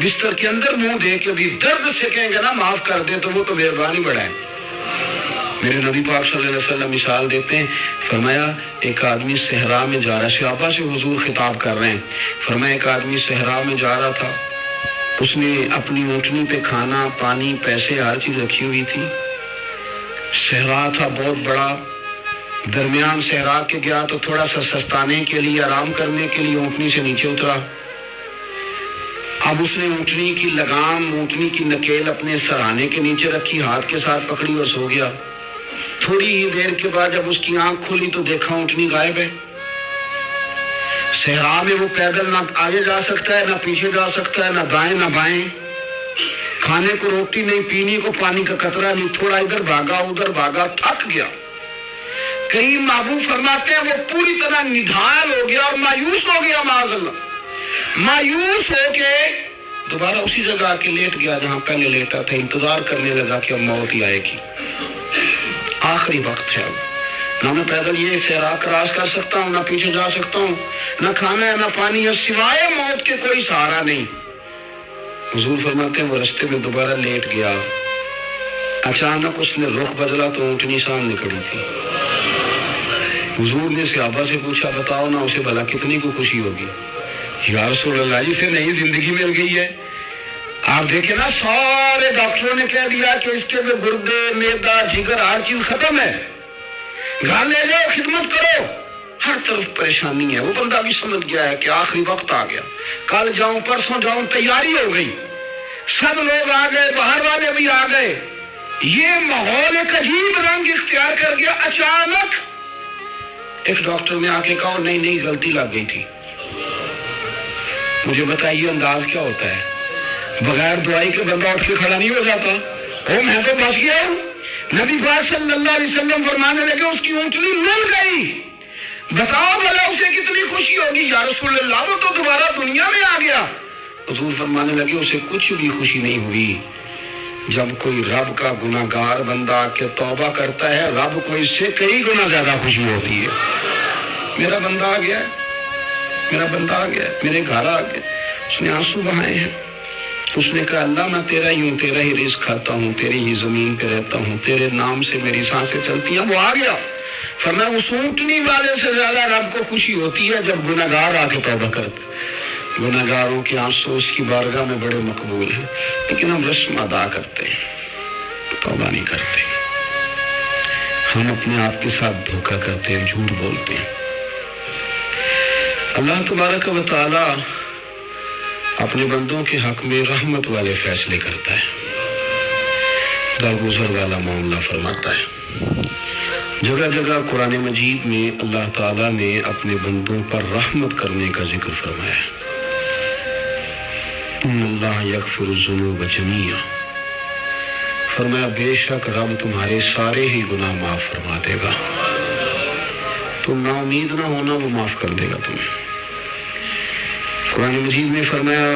بستر کے اندر منہ دے کے بھی درد سے کہیں گے نا معاف کر دے تو وہ تو مہربانی بڑھائے. میرے نبی پاک صلی اللہ علیہ وسلم مثال دیتے ہیں, فرمایا ایک آدمی صحرا میں جا رہا ہے, صحابہ سے حضور خطاب کر رہے ہیں, فرمایا ایک آدمی صحرا میں جا رہا تھا, اس نے اپنی اونٹنی پہ کھانا پانی پیسے ہر چیز رکھی ہوئی تھی. صحرا تھا بہت بڑا, درمیان صحرا کے گیا تو تھوڑا سا سستانے کے لیے آرام کرنے کے لیے اونٹنی سے نیچے اترا. اب اس نے اونٹنی کی لگام اونٹنی کی نکیل اپنے سرانے کے نیچے رکھی, ہاتھ کے ساتھ پکڑی اور سو گیا. تھوڑی ہی دیر کے بعد جب اس کی آنکھ کھلی تو دیکھا اونٹنی غائب ہے. صحرا میں وہ پیدل نہ آگے جا سکتا ہے نہ پیچھے جا سکتا ہے, نہ دائیں نہ بائیں, کھانے کو روٹی نہیں, پینے کو پانی کا قطرہ نہیں. تھوڑا ادھر بھاگا ادھر بھاگا, تھک گیا. کئی محبوب فرماتے ہیں وہ پوری طرح نڈھال ہو گیا اور مایوس ہو گیا. معاذ اللہ, مایوس ہو کے دوبارہ اسی جگہ آ کے لیٹ گیا جہاں پہلے لیٹا تھا. انتظار کرنے لگا کہ اب موت ہی آئے گی, آخری وقت ہے. اب نہ میں پیدل یہ صحرا کراس کر سکتا ہوں, نہ پیچھے جا سکتا ہوں, نہ کھانا ہے نہ پانی ہے, سوائے موت کے کوئی سہارا نہیں. حضور فرماتے ہیں وہ رستے میں دوبارہ لیٹ گیا. اچانک اس نے رخ بدلا تو اونٹنی سامنے کھڑی تھی. حضور نے صحابہ سے پوچھا بتاؤ نا اسے بھلا کتنی کو خوشی ہوگی. یا رسول اللہ جسے نئی زندگی مل گئی ہے. آپ دیکھیں نا سارے ڈاکٹروں نے کہہ دیا کہ اس کے گردے معدہ جگر ہر چیز ختم ہے, گھر لے جاؤ خدمت کرو, ہر طرف پریشانی ہے. وہ بندہ بھی سمجھ گیا ہے کہ آخری وقت آ گیا, کل جاؤں پرسوں جاؤں, تیاری ہو گئی, سب لوگ آ گئے, باہر والے بھی آ گئے. یہ ماحول ایک عجیب رنگ اختیار کر گیا. اچانک ایک ڈاکٹر نے آ کے کہا نہیں نہیں غلطی لگ گئی تھی. مجھے بتائیے انداز کیا ہوتا ہے؟ بغیر دوائی کے بندہ اٹھ کے کھڑا نہیں ہو جاتا. میں تو بچ گیا ہوں. نبی پاک صلی اللہ علیہ وسلم فرمانے لگے اس کی اونٹنی مل گئی, بتاؤ بھلا اسے کتنی خوشی ہوگی. یا رسول اللہ وہ تو دوبارہ دنیا میں آ گیا. حضور فرمانے لگے اسے کچھ بھی خوشی نہیں ہوئی. جب کوئی رب کا گناہگار بندہ آ کے توبہ کرتا ہے, رب کو اس سے کئی گنا زیادہ خوشی ہوتی ہے. میرا بندہ آ گیا, میرا بندہ آ گیا, میرے گھر آ گیا. اس نے آنسو بہائے ہیں. اس نے کہا اللہ میں تیرا ہی ہوں, تیرا ہی رزق کھاتا ہوں, تیری ہی زمین پہ رہتا ہوں, تیرے نام سے میری سانسیں چلتی ہیں. وہ آ گیا. فرمایا اس اونٹنی والے سے زیادہ رب کو خوشی ہوتی ہے جب گناہگار آ کے توبہ کرتے. گناہگاروں کے آنسو اس کی بارگاہ میں بڑے مقبول ہیں, لیکن ہم رسم ادا کرتے ہیں, توبہ نہیں کرتے. ہم اپنے آپ کے ساتھ دھوکہ کرتے ہیں, جھوٹ بولتے ہیں. اللہ تبارک و تعالی اپنے بندوں کے حق میں رحمت والے فیصلے کرتا ہے, درگزر والا معاملہ فرماتا ہے. جگہ جگہ قرآن مجید میں اللہ تعالیٰ نے اپنے بندوں پر رحمت کرنے کا ذکر فرمایا ہے. ان اللہ یغفر الذنوب جمیعا, فرمایا بے شک رب تمہارے سارے ہی گناہ معاف فرما دے گا. تم نا امید نہ ہونا, وہ معاف کر دے گا تمہیں. قرآن مجید میں فرمایا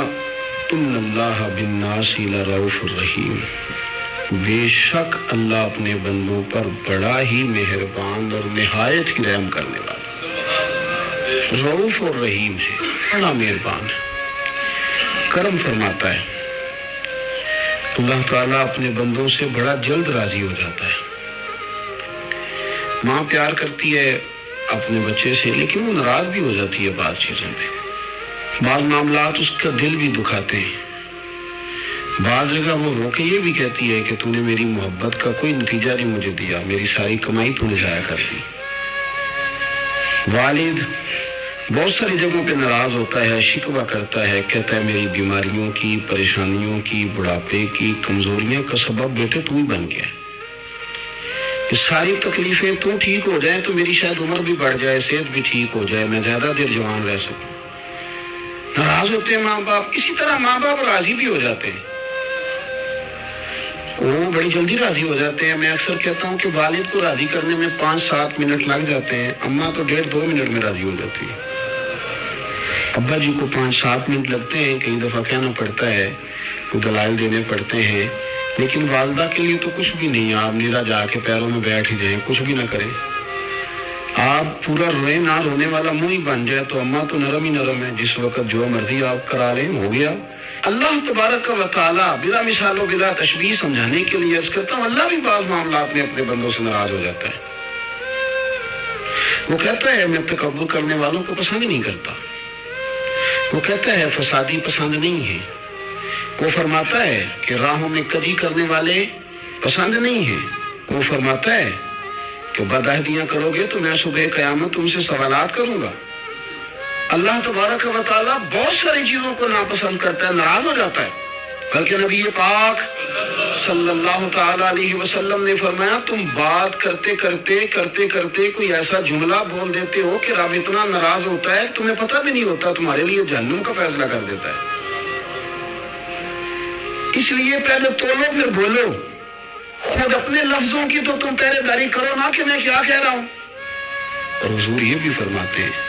ان اللہ بالناس لرؤوف الرحیم, بے شک اللہ اپنے بندوں پر بڑا ہی مہربان اور نہایت ہی رحم کرنے والا. رؤوف اور رحیم ہے, بڑا مہربان ہے, کرم فرماتا ہے. اللہ تعالیٰ اپنے بندوں سے بڑا جلد راضی ہو جاتا ہے. ماں پیار کرتی ہے اپنے بچے سے, لیکن وہ ناراض بھی ہو جاتی ہے بعض چیزوں میں. بعض معاملات اس کا دل بھی دکھاتے ہیں. بعض جگہ وہ رو کے یہ بھی کہتی ہے کہ تو نے میری محبت کا کوئی نتیجہ نہیں مجھے دیا, میری ساری کمائی تو نے ضائع کر دی. والد بہت ساری جگہوں پہ ناراض ہوتا ہے, شکوہ کرتا ہے, کہتا ہے میری بیماریوں کی, پریشانیوں کی, بڑھاپے کی, کمزوریوں کا سبب بیٹے تو ہی بن گیا. یہ ساری تکلیفیں تو ٹھیک ہو جائیں تو میری شاید عمر بھی بڑھ جائے, صحت بھی ٹھیک ہو جائے, میں زیادہ دیر جوان رہ سکوں. ناراض ہوتے ہیں ماں باپ. اسی طرح ماں باپ راضی بھی ہو جاتے ہیں, وہ بڑی جلدی راضی ہو جاتے ہیں. میں اکثر کہتا ہوں کہ والد کو راضی کرنے میں 5-7 منٹ لگ جاتے ہیں, اماں تو 1.5-2 منٹ میں راضی ہو جاتی ہے. ابا جی کو 5-7 منٹ لگتے ہیں, کئی دفعہ کہنا پڑتا ہے, دلائل دینے پڑتے ہیں, لیکن والدہ کے لیے تو کچھ بھی نہیں. آپ نیرا جا کے پیروں میں بیٹھ ہی جائیں, کچھ بھی نہ کریں, آپ پورا روئے نہ رونے والا منہ ہی بن جائے تو اماں تو نرم ہی نرم ہے. جس وقت جو مرضی آپ کرا لیں ہو گیا. اللہ تبارک و تعالیٰ بلا مثال و بلا تشبیہ سمجھانے کے لیے عرض کرتا ہوں، اللہ بھی بعض معاملات میں اپنے بندوں سے ناراض ہو جاتا ہے۔ وہ کہتا ہے میں تکبر کرنے والوں کو پسند نہیں کرتا، وہ کہتا ہے فسادی پسند نہیں ہے، وہ فرماتا ہے کہ راہوں میں کجی کرنے والے پسند نہیں ہیں، وہ فرماتا ہے کہ بدعہدیاں کرو گے تو میں صبح قیامت تم سے سوالات کروں گا۔ اللہ تبارک و تعالیٰ بہت ساری چیزوں کو ناپسند کرتا ہے، ناراض ہو جاتا ہے۔ بلکہ نبی پاک صلی اللہ تعالیٰ علیہ وسلم نے فرمایا تم بات کرتے کرتے کوئی ایسا جملہ بول دیتے ہو کہ رب اتنا ناراض ہوتا ہے تمہیں پتہ بھی نہیں ہوتا، تمہارے لیے جہنم کا فیصلہ کر دیتا ہے۔ اس لیے پہلے تولو پھر بولو، خود اپنے لفظوں کی تو تم پہلے داری کرو نا کہ میں کیا کہہ رہا ہوں۔ اور حضور یہ بھی فرماتے ہیں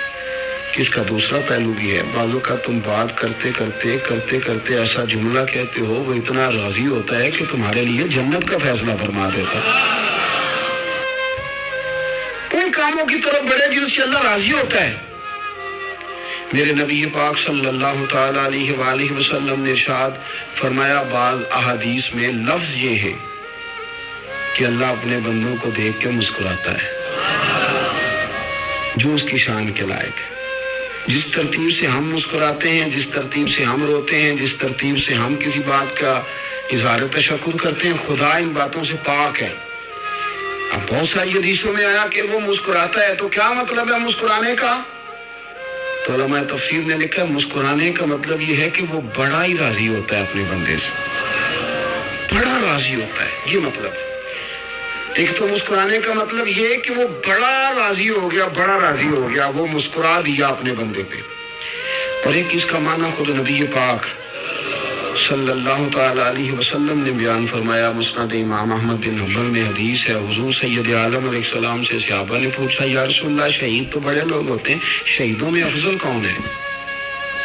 کہ اس کا دوسرا پہلو بھی ہے، بعضوں کا تم بات کرتے ایسا جملہ کہتے ہو وہ اتنا راضی ہوتا ہے کہ تمہارے لیے جنت کا فیصلہ فرما دیتا ہے۔ ان کاموں کی طرف بڑے جن سے اللہ راضی ہوتا ہے۔ میرے نبی پاک صلی اللہ تعالیٰ علیہ وآلہ وسلم نے ارشاد فرمایا، بعض احادیث میں لفظ یہ ہے کہ اللہ اپنے بندوں کو دیکھ کے مسکراتا ہے جو اس کی شان کے لائق ہے۔ جس ترتیب سے ہم مسکراتے ہیں، جس ترتیب سے ہم روتے ہیں، جس ترتیب سے ہم کسی بات کا اظہار تشکر کرتے ہیں، خدا ان باتوں سے پاک ہے۔ اب بہت ساری حدیثوں میں آیا کہ وہ مسکراتا ہے، تو کیا مطلب ہے مسکرانے کا؟ تو علماء تفسیر نے لکھا مسکرانے کا مطلب یہ ہے کہ وہ بڑا ہی راضی ہوتا ہے اپنے بندے سے، بڑا راضی ہوتا ہے، یہ مطلب ہے۔ ایک تو مسکرانے کا مطلب یہ کہ وہ بڑا راضی ہو گیا، وہ مسکرا دیا اپنے بندے پہ۔ اور ایک اس کا معنی خود نبی پاک صلی اللہ تعالیٰ علیہ وسلم نے بیان فرمایا، مسند امام احمد بن حنبل میں حدیث ہے، حضور سید عالم علیہ السلام سے صحابہ نے پوچھا یا رسول اللہ شہید تو بڑے لوگ ہوتے ہیں، شہیدوں میں افضل کون ہے؟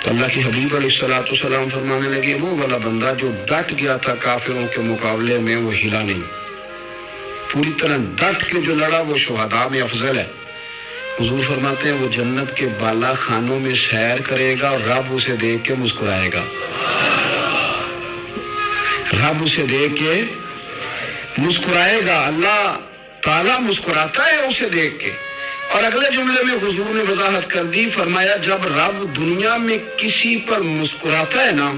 تو اللہ کے حبیب علیہ السلام فرمانے لگے وہ والا بندہ جو ڈٹ گیا تھا کافروں کے مقابلے میں، وہ ہلا نہیں، پوری طرح ڈٹ کے جو لڑا وہ شہداء میں افضل ہے۔ حضور فرماتے ہیں وہ جنت کے بالا خانوں میں سیر کرے گا اور رب اسے دیکھ کے مسکرائے گا، رب اسے دیکھ کے مسکرائے گا، اللہ تعالیٰ مسکراتا ہے اسے دیکھ کے۔ اور اگلے جملے میں حضور نے وضاحت کر دی، فرمایا جب رب دنیا میں کسی پر مسکراتا ہے نا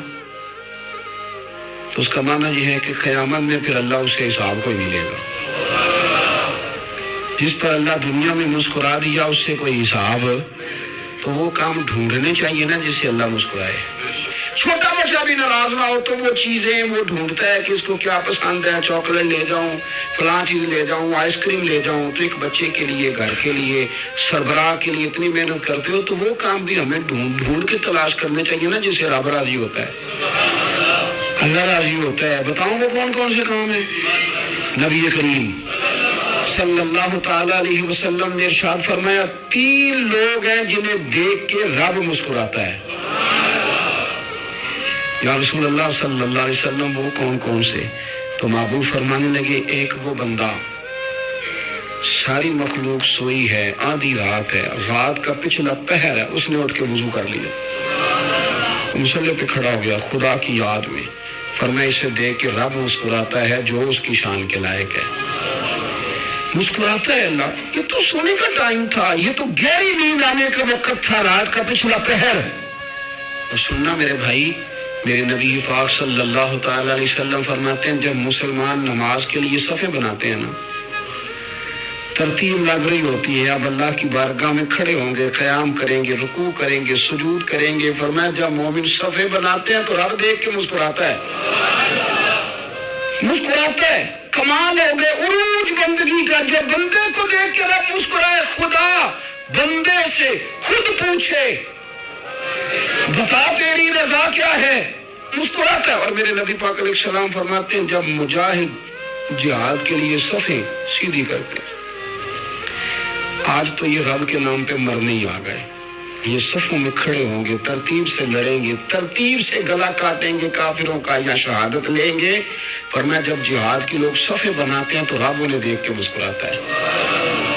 تو اس کا معنی یہ ہے کہ قیامت میں پھر اللہ اس کے حساب کو ہی نہیں لے گا۔ جس پر اللہ دنیا میں مسکرا دیا اس سے کوئی حساب، تو وہ کام ڈھونڈنے چاہیے نا جس سے اللہ مسکرائے۔ چھوٹا بچہ بھی ناراض نہ ہو تو وہ چیزیں وہ ڈھونڈتا ہے کہ اس کو کیا پسند ہے، چاکلیٹ لے جاؤں، فلاں چیز لے جاؤں، آئس کریم لے جاؤں۔ تو ایک بچے کے لیے، گھر کے لیے، سربراہ کے لیے اتنی محنت کرتے ہو تو وہ کام بھی ہمیں ڈھونڈ کے تلاش کرنے چاہیے نا جس سے رب راضی ہوتا ہے، اللہ راضی ہوتا ہے۔ بتاؤں وہ کون کون سے کام ہیں؟ نبی کریم صلی اللہ تعالیٰ علیہ وسلم نے ارشاد فرمایا 3 لوگ ہیں جنہیں دیکھ کے رب مسکراتا ہے۔ یا رسول اللہ صلی اللہ علیہ وسلم وہ کون کون سے؟ تو محبوب فرمانے لگے ایک وہ بندہ ساری مخلوق سوئی ہے، آدھی رات ہے، رات کا پچھلا پہر ہے، اس نے اٹھ کے وضو کر لیا، مصلی پہ کھڑا ہو گیا خدا کی یاد میں، فرمایا اسے دیکھ کے رب مسکراتا ہے جو اس کی شان کے لائق ہے۔ مسکراتا ہے اللہ، یہ تو سونے کا ٹائم تھا، یہ تو گہری نیند آنے کا وقت تھا، رات کا پچھلا پہر۔ اور سننا میرے بھائی، میرے نبی پاک صلی اللہ تعالیٰ علیہ وسلم فرماتے ہیں جب مسلمان نماز کے لیے صفیں بناتے ہیں نا، ترتیب لگ رہی ہوتی ہے، اب اللہ کی بارگاہ میں کھڑے ہوں گے، قیام کریں گے، رکوع کریں گے، سجود کریں گے، فرمایا جب مومن صفیں بناتے ہیں تو رب دیکھ کے مسکراتا ہے، مسکراتا ہے۔ کمال ہو گئے عروج بندگی کا، جب بندے کو دیکھ کے رب مسکرائے، خدا بندے سے خود پوچھے بتا تیری رضا کیا ہے، مسکراتا ہے۔ اور میرے نبی پاک علیہ السلام فرماتے ہیں جب مجاہد جہاد کے لیے صفیں سیدھی کرتے ہیں، آج تو یہ رب کے نام پہ مرنے ہی آ گئے، یہ صفوں میں کھڑے ہوں گے، ترتیب سے لڑیں گے، ترتیب سے گلا کاٹیں گے کافروں کا یا شہادت لیں گے۔ فرمایا جب جہاد کے لوگ صفیں بناتے ہیں تو رب انہیں دیکھ کے مسکراتا ہے۔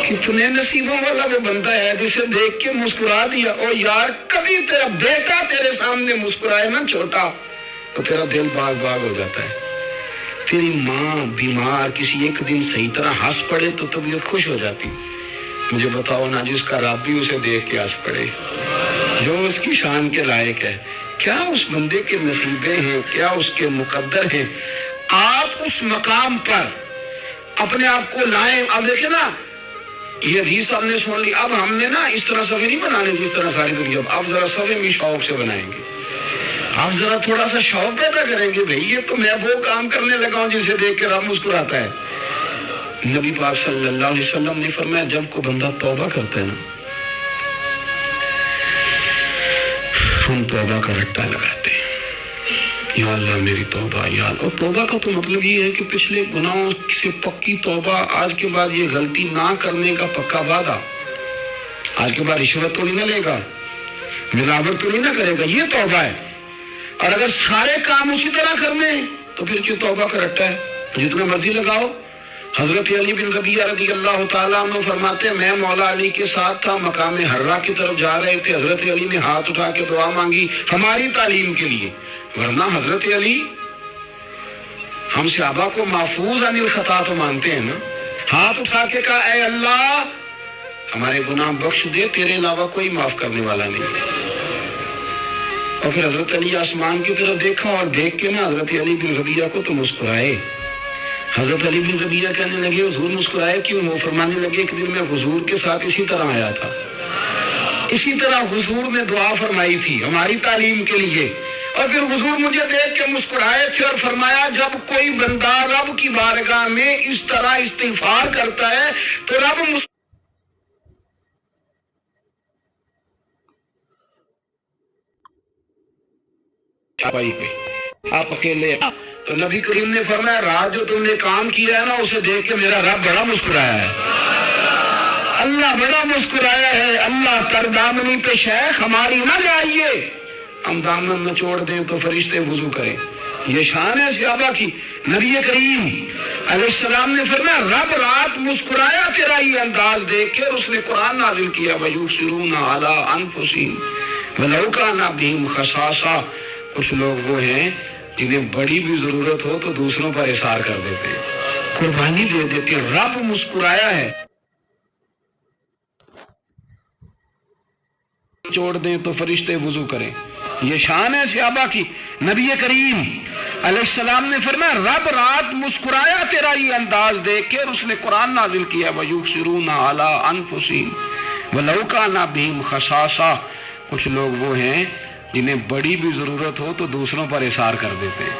کتنے نصیبوں والا وہ بندہ ہے جسے دیکھ کے مسکرا دیا۔ اور یار کبھی تیرا بیٹا تیرے سامنے مسکرائے نا چھوٹا، تو تیرا دل باغ باغ ہو جاتا ہے. تیری ماں بیمار کسی ایک دن صحیح طرح ہنس پڑے تو طبیعت خوش ہو جاتی. مجھے بتاؤ نا جس کا رب بھی اسے دیکھ کے ہنس پڑے, جو اس کی شان کے لائق ہے, کیا اس بندے کے نصیبے ہیں, کیا اس کے مقدر ہیں. آپ اس مقام پر اپنے آپ کو لائیں. اب دیکھیں نا, یہ حدیث ہم نے سن لی, اب ہم نے نا اس طرح صفحے نہیں بنانے جس طرح ساری دنیا, اب ذرا صفحے بھی شوق سے بنائیں گے. آپ ذرا تھوڑا سا شوق پیدا کریں گے, بھئی یہ تو میں وہ کام کرنے لگا ہوں جسے دیکھ کے رب مسکراتا ہے. نبی پاک صلی اللہ علیہ وسلم نے فرمایا جب کوئی بندہ توبہ کرتا ہے نا, ہم توبہ کا رٹا لگاتے ہیں, یا اللہ میری توبہ, یا اللہ. اور توبہ کا تو مطلب یہ ہے کہ پچھلے گناہوں سے پکی توبہ, آج کے بعد یہ غلطی نہ کرنے کا پکا وعدہ, آج کے بعد رشوت تو نہیں نہ لے گا, ملاوٹ تو نہیں نہ کرے گا, یہ توبہ ہے. اور اگر سارے کام اسی طرح کرنے تو پھر کیوں توبہ کا رٹا ہے, جتنا مرضی لگاؤ. حضرت علی بن ربیعہ رضی اللہ تعالیٰ عنہ فرماتے ہیں میں مولا علی کے ساتھ تھا, مقام حرہ کی طرف جا رہے تھے, حضرت علی نے ہاتھ اٹھا کے دعا مانگی ہماری تعلیم کے لیے, ورنہ حضرت علی ہم صحابہ کو محفوظ عن الخطا تو مانتے ہیں نا. ہاتھ اٹھا کے کہا اے اللہ ہمارے گناہ بخش دے, تیرے علاوہ کوئی معاف کرنے والا نہیں. اور پھر حضرت علی آسمان کی طرف دیکھا اور دیکھ کے نا حضرت علی بن ربیعہ کو تو مسکرائے. حضرت علی بن ربیعہ کہنے لگے حضور مسکرائے کیوں؟ وہ فرمانے لگے کہ دن میں حضور کے ساتھ اسی طرح آیا تھا, اسی طرح حضور نے دعا فرمائی تھی ہماری تعلیم کے لیے, اور پھر حضور مجھے دیکھ کے مسکرائے تھے اور فرمایا جب کوئی بندہ رب کی بارگاہ میں اس طرح استغفار کرتا ہے تو رب آپ اکیلے. تو نبی کریم نے فرمایا رات جو تم نے کام کیا ہے نا اسے دیکھ کے میرا رب بڑا مسکرایا ہے, اللہ بڑا مسکرایا ہے. اللہ تر دامنی پہ شیخ ہماری نہ جائیے, ہم دامن نہ چھوڑ دیں تو فرشتے وضو کریں. یہ شان ہے صحابہ کی. نبی کریم علیہ السلام نے فرمایا رب رات مسکرایا تیرا یہ انداز دیکھ کے, اس نے قرآن نازل کیا وَيُبْصِرُونَ عَلَىٰ أَنفُسِهِمْ وَلَوْ كَانَ بِهِمْ خَصَاصَةٌ. کچھ لوگ وہ ہیں جنہیں بڑی بھی ضرورت ہو تو دوسروں پر اثار کر دیتے ہیں, قربانی دے دیتے ہیں. رب مسکرایا ہے, چھوڑ دیں تو فرشتے وضو کریں. یہ شان ہے صحابہ کی. نبی کریم علیہ السلام نے فرمایا رب رات مسکرایا تیرا یہ انداز دیکھ کے, اور اس نے قرآن نازل کیا وَيُبْصِرُونَ عَلَىٰ أَنفُسِهِمْ وَلَوْ كَانَ بِهِمْ خَصَاصَةٌ. کچھ لوگ وہ ہیں جنہیں بڑی بھی ضرورت ہو تو دوسروں پر اثار کر دیتے ہیں,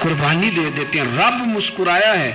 قربانی دے دیتے ہیں. رب مسکرایا ہے.